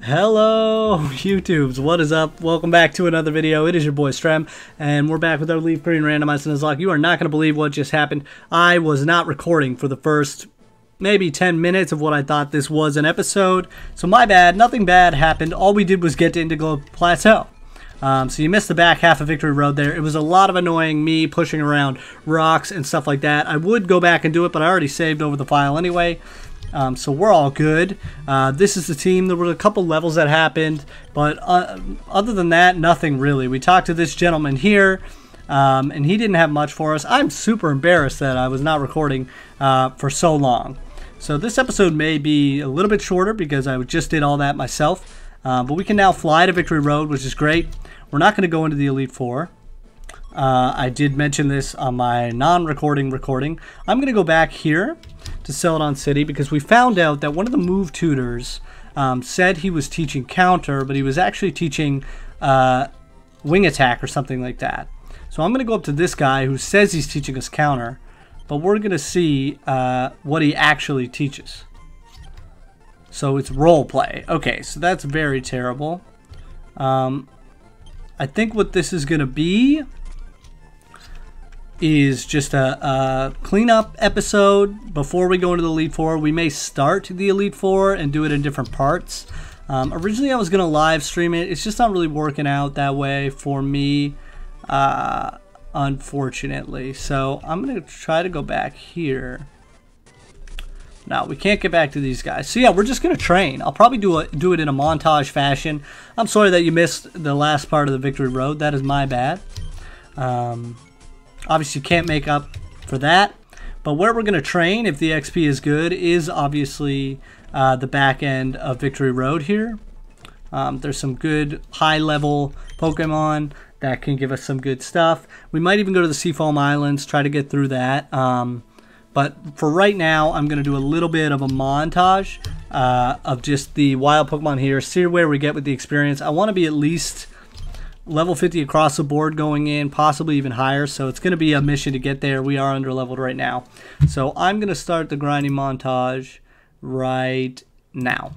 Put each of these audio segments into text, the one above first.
Hello YouTubes, what is up? Welcome back to another video. It is your boy Strem, and we're back with our Leaf Green Randomized Nuzlocke. You are not going to believe what just happened. I was not recording for the first maybe 10 minutes of what I thought this was an episode, so my bad. Nothing bad happened. All we did was get to Indigo Plateau. So you missed the back half of Victory Road there. It was a lot of annoying me pushing around rocks and stuff like that. I would go back and do it, but I already saved over the file anyway. So we're all good. This is the team. There were a couple levels that happened, but other than that, nothing really. We talked to this gentleman here, and he didn't have much for us. I'm super embarrassed that I was not recording for so long. So this episode may be a little bit shorter because I just did all that myself. But we can now fly to Victory Road, which is great. We're not going to go into the Elite Four. I did mention this on my non-recording recording. I'm going to go back here to Celadon City because we found out that one of the move tutors said he was teaching counter, but he was actually teaching wing attack or something like that. So I'm going to go up to this guy who says he's teaching us counter, but we're going to see what he actually teaches. So it's role play. Okay, so that's very terrible. I think what this is going to be is just a cleanup episode before we go into the Elite Four. We may start the Elite Four and do it in different parts. Originally I was going to live stream it. It's just not really working out that way for me, unfortunately. So I'm going to try to go back here. No, we can't get back to these guys. So yeah, we're just going to train. I'll probably do it in a montage fashion. I'm sorry that you missed the last part of the Victory Road. That is my bad. Obviously, you can't make up for that. But where we're going to train, if the XP is good, is obviously the back end of Victory Road here. There's some good high-level Pokemon that can give us some good stuff. We might even go to the Seafoam Islands, try to get through that. But for right now, I'm going to do a little bit of a montage of just the wild Pokemon here, see where we get with the experience. I want to be at least level 50 across the board going in, possibly even higher. So it's going to be a mission to get there. We are under leveled right now. So I'm going to start the grinding montage right now.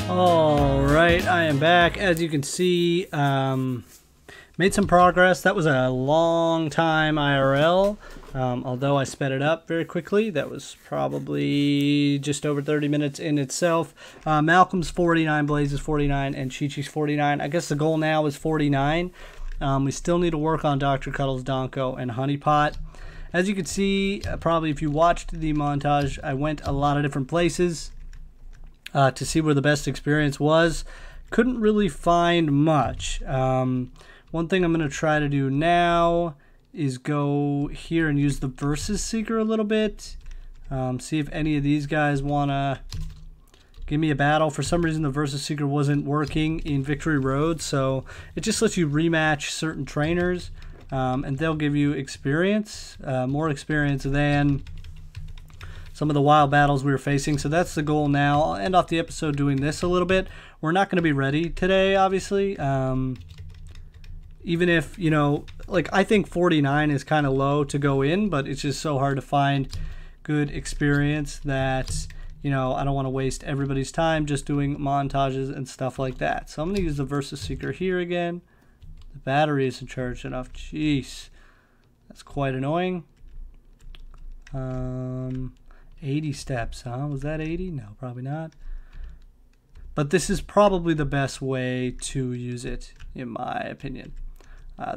Alright, I am back. As you can see, made some progress. That was a long time IRL, although I sped it up very quickly. That was probably just over 30 minutes in itself. Malcolm's 49, Blaze is 49, and Chi-Chi's 49. I guess the goal now is 49. We still need to work on Dr. Cuddles, Donko, and Honeypot. As you can see, probably if you watched the montage, I went a lot of different places to see where the best experience was. Couldn't really find much. One thing I'm going to try to do now is go here and use the Versus Seeker a little bit. See if any of these guys want to give me a battle. For some reason the Versus Seeker wasn't working in Victory Road, so it just lets you rematch certain trainers, and they'll give you experience, more experience than some of the wild battles we were facing. So that's the goal now. I'll end off the episode doing this a little bit. We're not going to be ready today, obviously. Even if, you know, like, I think 49 is kind of low to go in, but it's just so hard to find good experience that, you know, I don't want to waste everybody's time just doing montages and stuff like that. So I'm going to use the Versus Seeker here again. The battery isn't charged enough. Jeez. That's quite annoying. 80 steps, huh? Was that 80? No, probably not. But this is probably the best way to use it, in my opinion.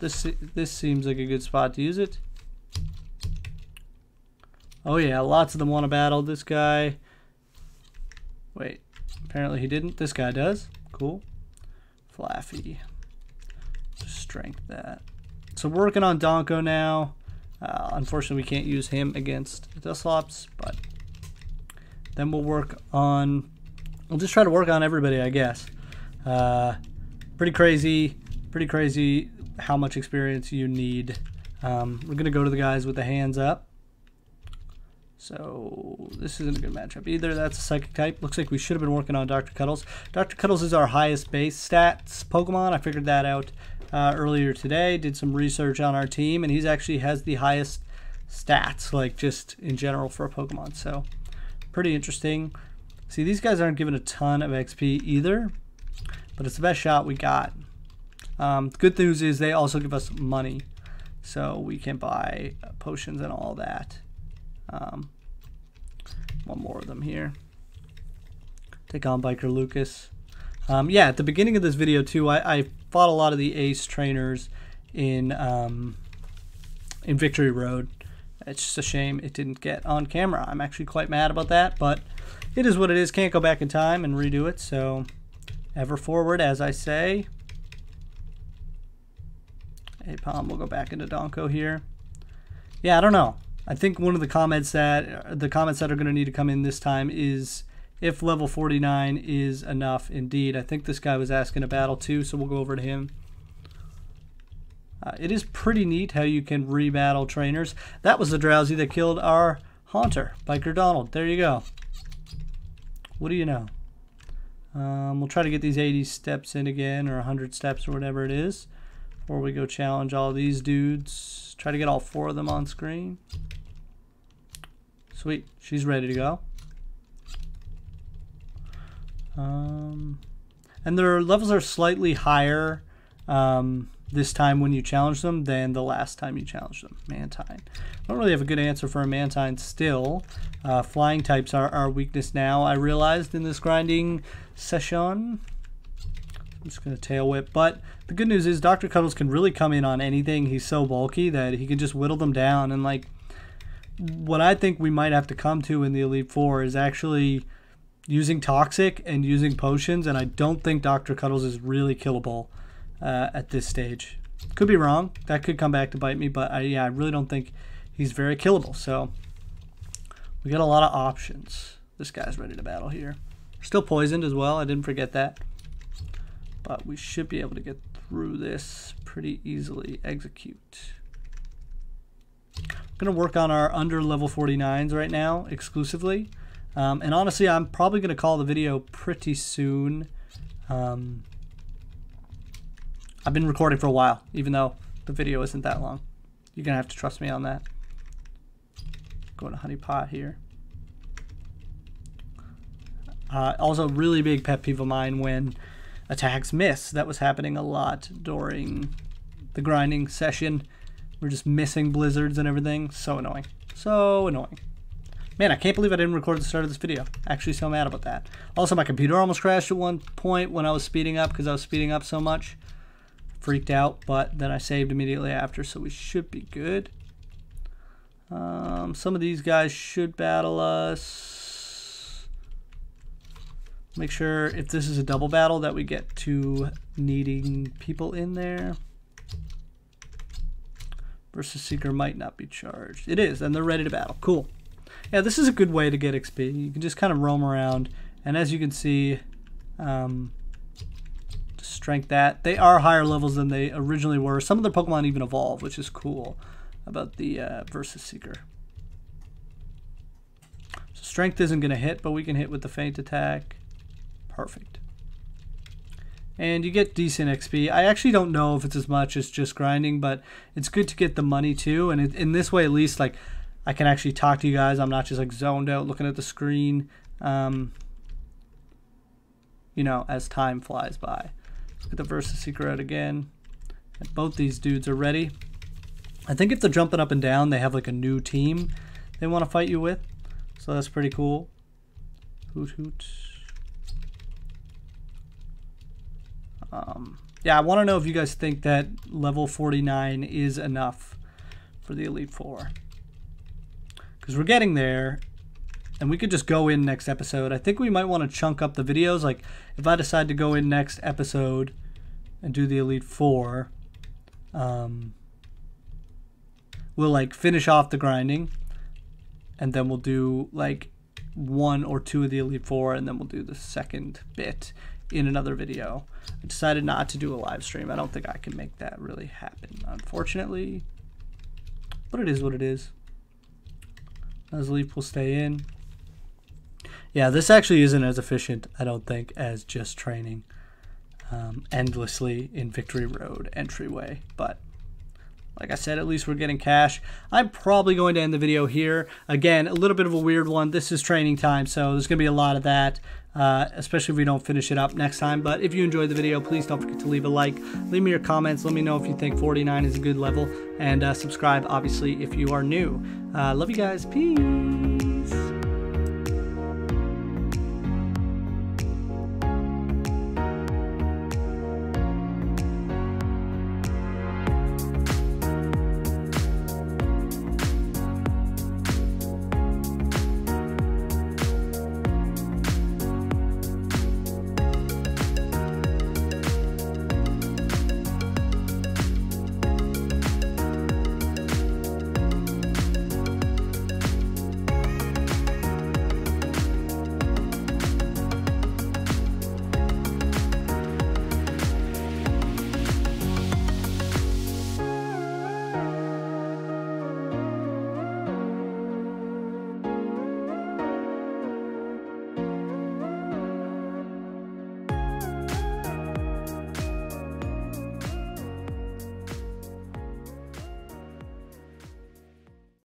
This seems like a good spot to use it. Oh yeah, lots of them want to battle this guy. Wait, apparently he didn't. This guy does. Cool. Flaffy. Just strength that. So we're working on Donko now. Unfortunately, we can't use him against Dusclops, but then we'll work on. We'll just try to work on everybody, I guess. Pretty crazy how much experience you need. We're gonna go to the guys with the hands up. So this isn't a good matchup either. That's a psychic type. Looks like we should have been working on Dr. Cuddles. Dr. Cuddles is our highest base stats Pokemon. I figured that out earlier today. Did some research on our team, and he's actually has the highest stats, like just in general for a Pokemon. So pretty interesting. See, these guys aren't given a ton of XP either, but it's the best shot we got. Good news is they also give us money, so we can buy potions and all that. One more of them here. Take on Biker Lucas. Yeah, at the beginning of this video too, I fought a lot of the ace trainers in Victory Road. It's just a shame it didn't get on camera. I'm actually quite mad about that, but it is what it is. Can't go back in time and redo it, so ever forward, as I say. Apom will go back into Donko here. Yeah, I don't know. I think one of the comments that are going to need to come in this time is if level 49 is enough. Indeed, I think this guy was asking a battle too, so we'll go over to him. It is pretty neat how you can rebattle trainers. That was the Drowsy that killed our Haunter, Biker Donald. There you go. What do you know? We'll try to get these 80 steps in again, or 100 steps, or whatever it is, before we go challenge all these dudes. Try to get all 4 of them on screen. Sweet, she's ready to go. And their levels are slightly higher this time when you challenge them than the last time you challenged them. Mantine. I don't really have a good answer for a Mantine still. Flying types are our weakness now, I realized in this grinding session. I'm just going to tail whip. But the good news is Dr. Cuddles can really come in on anything. He's so bulky that he can just whittle them down. And like, what I think we might have to come to in the Elite Four is actually using Toxic and using potions. And I don't think Dr. Cuddles is really killable at this stage. Could be wrong. That could come back to bite me. But yeah, I really don't think he's very killable. So we got a lot of options. This guy's ready to battle here. Still poisoned as well. I didn't forget that. But we should be able to get through this pretty easily. Execute. I'm going to work on our under level 49s right now exclusively. And honestly, I'm probably going to call the video pretty soon. I've been recording for a while, even though the video isn't that long. You're going to have to trust me on that. Going to Honeypot here. Also, really big pet peeve of mine when attacks miss. That was happening a lot during the grinding session. We're just missing blizzards and everything. So annoying. So annoying. Man, I can't believe I didn't record the start of this video. Actually, so mad about that. Also, my computer almost crashed at one point when I was speeding up because I was speeding up so much. Freaked out, but then I saved immediately after, so we should be good. Some of these guys should battle us. Make sure if this is a double battle that we get to needing people in there. Versus Seeker might not be charged. It is, and they're ready to battle. Cool. Yeah, this is a good way to get XP. You can just kind of roam around, and as you can see, strength that. They are higher levels than they originally were. Some of their Pokemon even evolve, which is cool about the Versus Seeker. So strength isn't going to hit, but we can hit with the feint attack. Perfect. And you get decent XP. I actually don't know if it's as much as just grinding, but it's good to get the money too. And in this way, at least, like, I can actually talk to you guys. I'm not just like zoned out looking at the screen, you know, as time flies by. Look at the Versus Seeker out again. And both these dudes are ready. I think if they're jumping up and down, they have like a new team they want to fight you with. So that's pretty cool. Hoot hoot. Yeah, I want to know if you guys think that level 49 is enough for the Elite Four. Because we're getting there, and we could just go in next episode. I think we might want to chunk up the videos. Like, if I decide to go in next episode and do the Elite Four, we'll, like, finish off the grinding, and then we'll do, like, 1 or 2 of the Elite Four, and then we'll do the second bit in another video. I decided not to do a live stream. I don't think I can make that really happen, unfortunately. But it is what it is. Nuzlocke will stay in. Yeah, this actually isn't as efficient, I don't think, as just training endlessly in Victory Road entryway. But like I said, at least we're getting cash. I'm probably going to end the video here. Again, a little bit of a weird one. This is training time, so there's going to be a lot of that, especially if we don't finish it up next time. But if you enjoyed the video, please don't forget to leave a like. Leave me your comments. Let me know if you think 49 is a good level. And subscribe, obviously, if you are new. Love you guys. Peace.